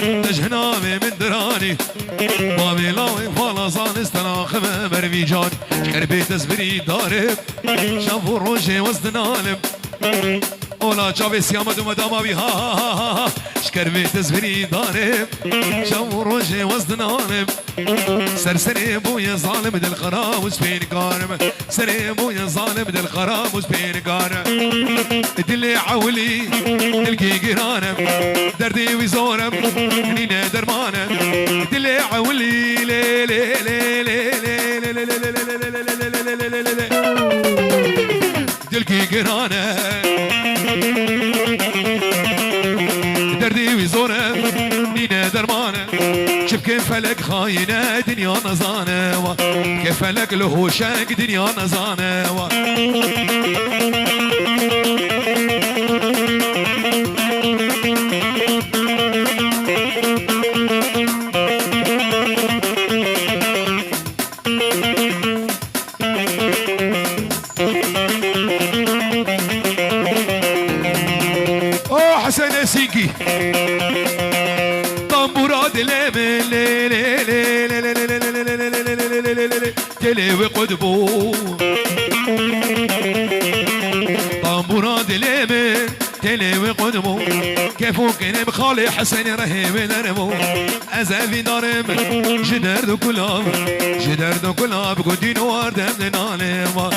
تجهنامي من دراني بابي لاوي فالازان استناخم برفيجان شكربي تزبري دارب شافو روجي وزدنالم اولا چاوی سیامد اومدم آبی ها ها ها ها شکربی تزبری دارم شو روژه وزدنانم سر بوی ظالم دل خراب و سپین کارم سر بوی ظالم دل خراب و سپین کارم دلی عولی دلکی گرانم دردی وی زورم نینه درمانم دلی عولی لی لی لی لی لی لی لی دلکی گرانم دردي وزورة نينا درمانة شوف كيف فلك خاينة دنيا نزانة كيف فلك له شاك دنيا نزانة حسن سيكي طنبورات ليمن تلي وقدبو طنبورات ليمن تلي وقدبو كيفو كنب خالي حسن رهيب نرمو أزافي دارم جدر دو كلاب قدين واردم نالم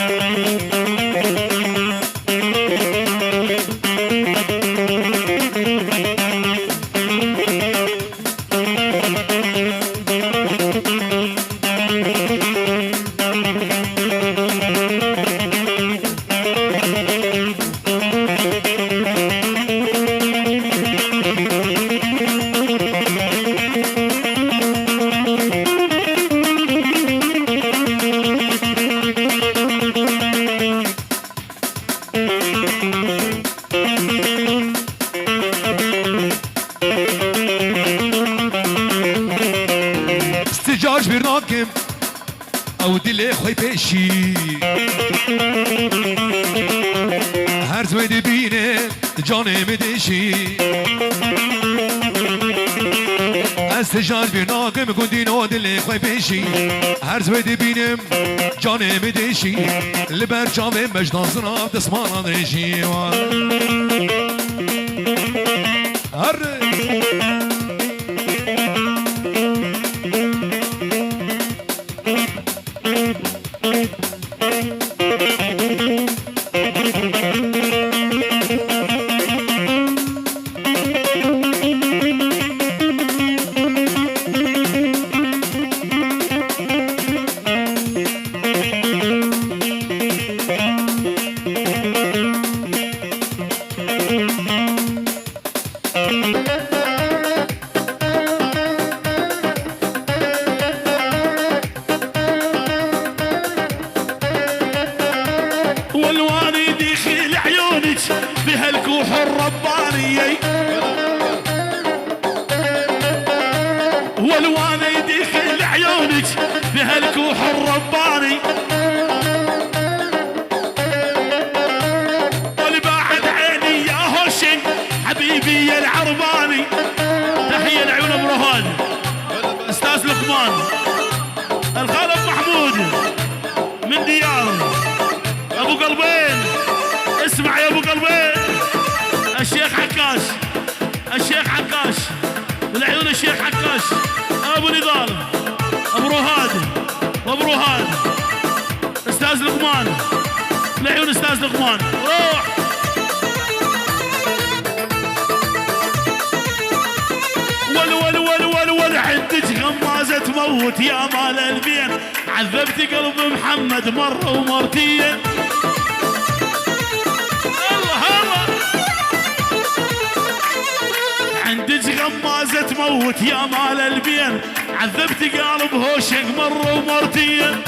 استجاج برناكم او دل خوي بيشي هر زويد بينه جاني مدشي استجاج برناكم قدين او دل خوي بيشي هر زويد بينم جاني مدشي لبر جامي مجدان صناف دسمان ريشي هر والوالد يخيل عيونك بهالكوح الرباني والوالد يخيل عيونك بهالكوح الرباني والبعد عيني يا هوشي حبيبي يا العرباني تحية لعيون ابو رهان استاذ لقمان الخالد محمود من ديار ابو قلبين اسمع يا ابو قلبين الشيخ عكاش بالعيون الشيخ عكاش ابو نضال ابو رهاد استاذ لقمان بالعيون استاذ لقمان روح ول عندك غمازه تموت يا مال البين عذبت قلب محمد مره ومرتين عندك غمازة تموت يا مال البين عذبت قلب هوشك مرة ومرتين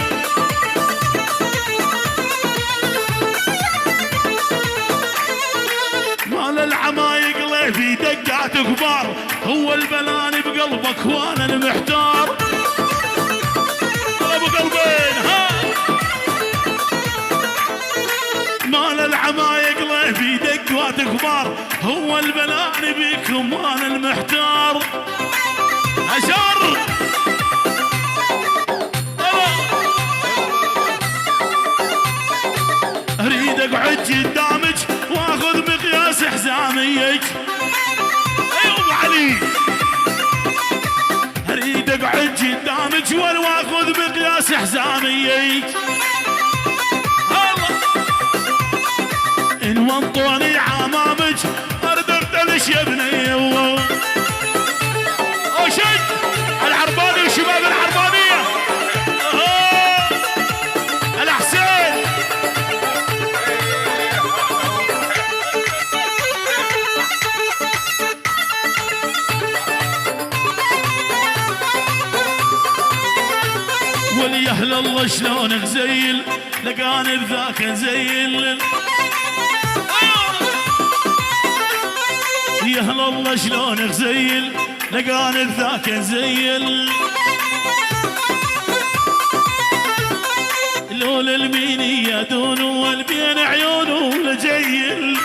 مال العمايق ليه في دقات كبار هو البلاني بقلبك وانا المحتار ابو قلبين ها مال العمايق ليه في دقات كبار هو البلاني بيكم وانا المحتار حزاميك يا ابو علي اريد اقعد قدامك واخذ مقياس حزاميك ان وانطوني عمامك ارد اقتلش يا بني وشد العرباني وشباب العربانيه الحسين ولي اهل الله شلونك زيل لقاني بذاك زيل يا اهل الله شلونك زيل لقاني بذاك زيل لول المين يدون والبين عيونه لجيل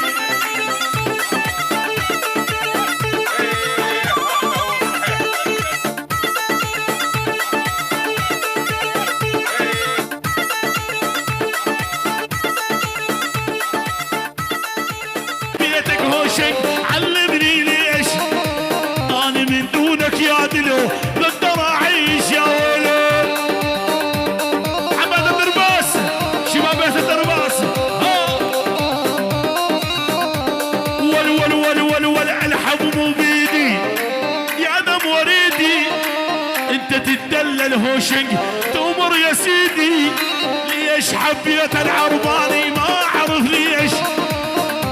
بيتك هوشك علمني ليش انا من دونك يا دلو بقدر اعيش يا ولد حمد الدرباس شباب بيت الدرباس ول الحب مو بيدي يا دم وريدي انت تتدلل هوشنج تؤمر يا سيدي ليش حبيت العرباني ما اعرف ليش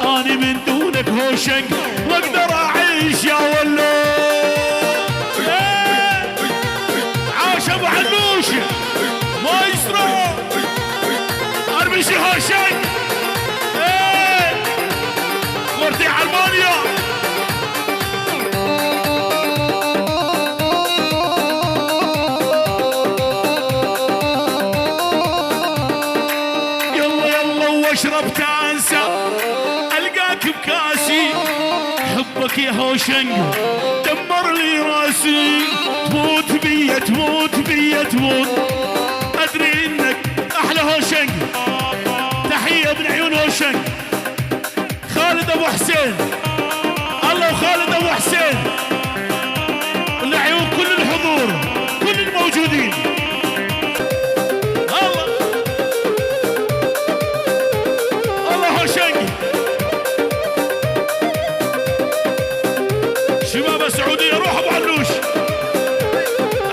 اني من دونك هوشنج واقدر اعيش يا ولو عاش ابو علوش مايسترو ارمشي هوشنج خورتي المانيا يلا واشرب تانسى القاك بكاسي حبك يا هوشنج دمر لي راسي تموت بيا تموت بيا تموت ادري انك احلى هوشنج تحيه من عيون هوشنج خالد ابو حسين الله وخالد ابو حسين لعيون كل الحضور كل الموجودين الله هوشنج شباب السعودية روح ابو علوش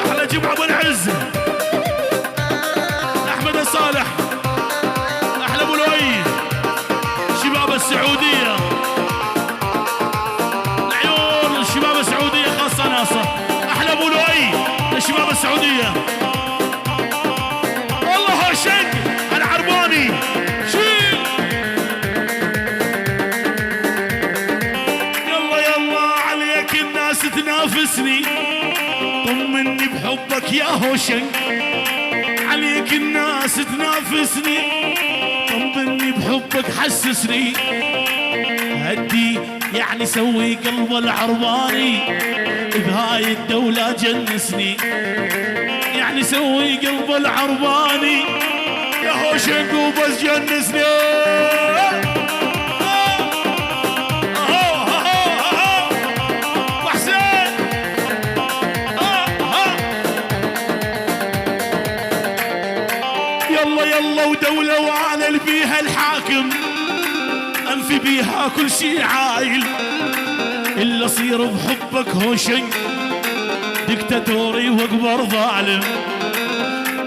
احلى جمعة ابو العز احمد الصالح احلى ابو لؤي شباب السعودية العيون الشباب السعودية خاصة ناصر احلى ابو لؤي للشباب السعودية والله هوشنج العرباني شيل عليك الناس تنافسني طمني بحبك يا هوشنج عليك الناس تنافسني طمني بحبك حسسني هدي يعني سوي قلب العرباني بهاي الدولة جنسني يعني سوي قلب العرباني يا هوشنج وبس جنسني يلا ودولة وعلى بيها الحاكم انفي بيها كل شي عايل الا صير بحبك هوشنج دكتاتوري واكبر ظالم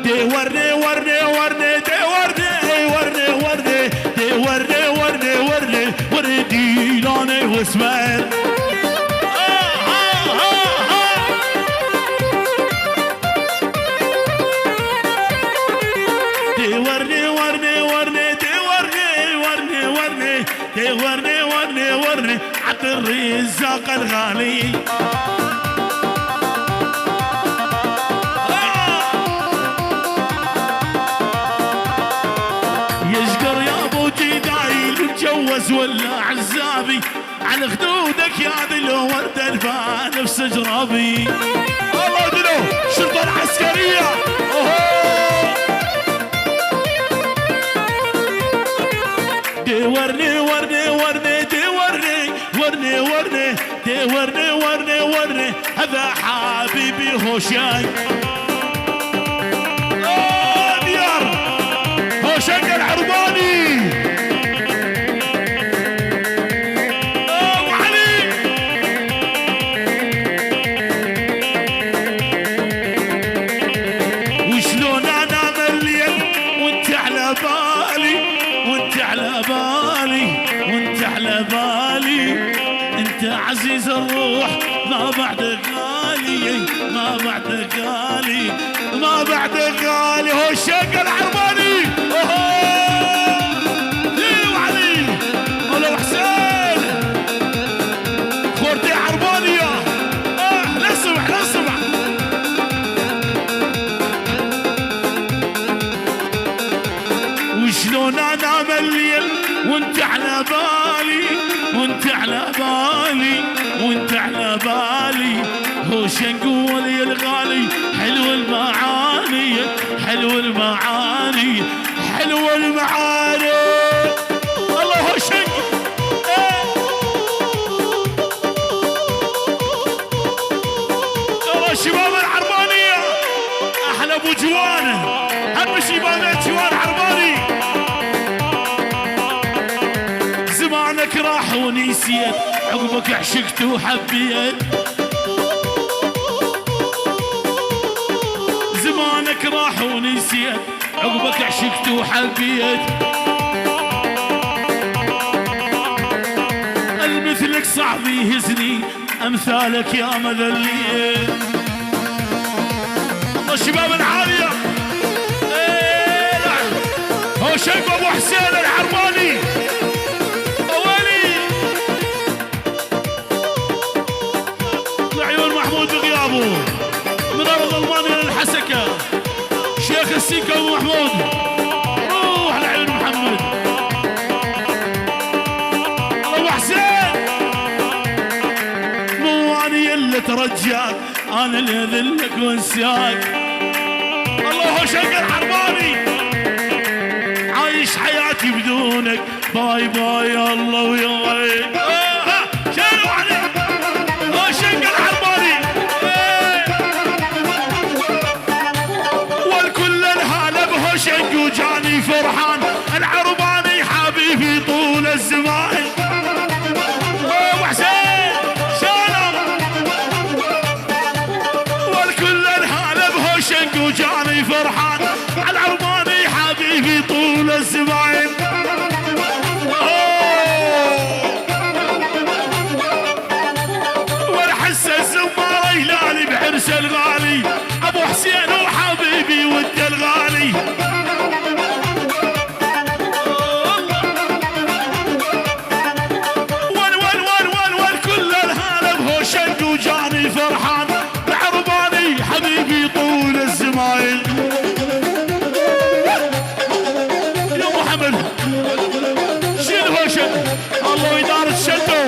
دي ورني ورني ورني دي ورني ورني ورني دي ورني ورني ورني وردي لوني واسماعيل ورني عبد الرزاق الغالي يشقر يا ابو جدايل متجوز ولا عزابي على خدودك يا دلو ورد الفان في سجرابي الله دلو الشرطه العسكريه ورني وري هذا حبيبي هوشنج. ديار هوشنج العرباني. وشلون انا مليان وانت على بالي، وانت على بالي، وانت على بالي. انت عزيز الروح ما بعدك غالي، ما بعدك غالي، ما بعدك غالي. هو الشق العرباني. وعلي ولو حسين خورتي عربانية. لا صبح لا صبح. وشلون انا مليان وانت على بالي، وانت على بالي، وانت على بالي. هو شنقول يا الغالي حلو المعاني، حلو المعاني، حلو المعاني. الله هو شنق. يلا شباب العربانية احلى ابو جوانه، هم شباب جوان عرباني. زمانك راح ونسيت عقبك عشقت وحبيت، زمانك راح ونسيت عقبك عشقت وحبيت. المثلك صعب يهزني امثالك يا مذليت. الشباب العالية هو شيخ ابو حسين العرباني. لعيون محمود بغيابه من ارض المانيا للحسكه، شيخ السيكا ابو محمود. روح لعيون محمد. ابو حسين مو اني اللي ترجاك، انا اللي اذلك وانساك. الله هو شيخ العرباني. عايش حياتي بدونك، باي باي الله وياك. شنو عليك شنق العرباني. والكل الهالة بهو شنق وجاني فرحان. العرباني حبيبي طول الزمان. ابو حسين شلون. والكل الهالة بهو شنق وجاني فرحان. العرباني حبيبي طول الزمان. بعرس الغالي ابو حسين وحبيبي وانت الغالي. ول ول ول ول ول كل الهالة بهو شنق وجاني فرحان. العرباني حبيبي طول الزمان. يا محمد شيل هو شنق. الله إدارة شدو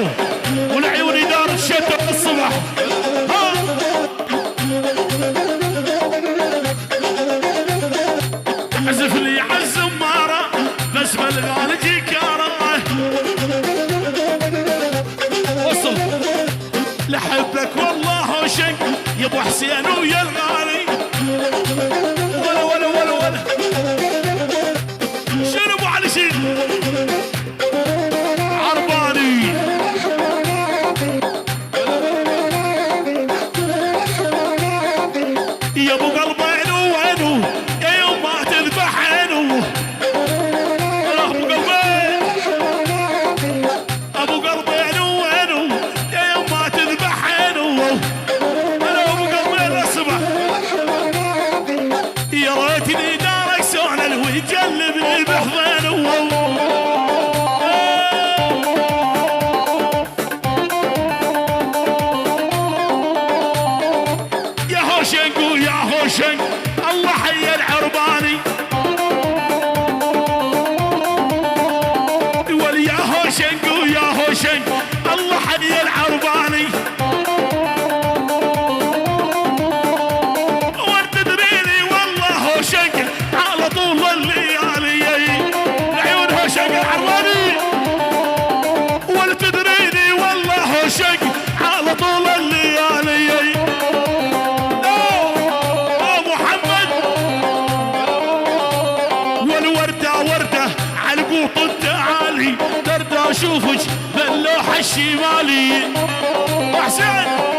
والعيون إدارة شدو الصبح. عزف لي عالزمارة بس بالغالي جيكارة. وصل لحبك والله هوشنق يا ابو حسين ويا الغالي. ولا ولا ولا ولا شنو ابو علي شيل عرباني. يا ابو قلب عينو وينو يا يوم ما تذبح عينو. ابو قلبي ابو قلبي عينو وينو يا يوم ما تذبح عينو. انا ابو قلبي الاصبع يا ريتني دارك سونا ويجلبني بحضنه. يا هوشنق ويا هوشنق الله حي العرباني. وليا هوشنق ويا هوشنق الله حي العرباني. وتدريني والله هوشنق على طول الليالي. عيون هوشنق العرباني. ولتدريني والله هوشنق على طول الليالي. الخطوط تعالي ترد اشوفك باللوحة الشمالي. حسين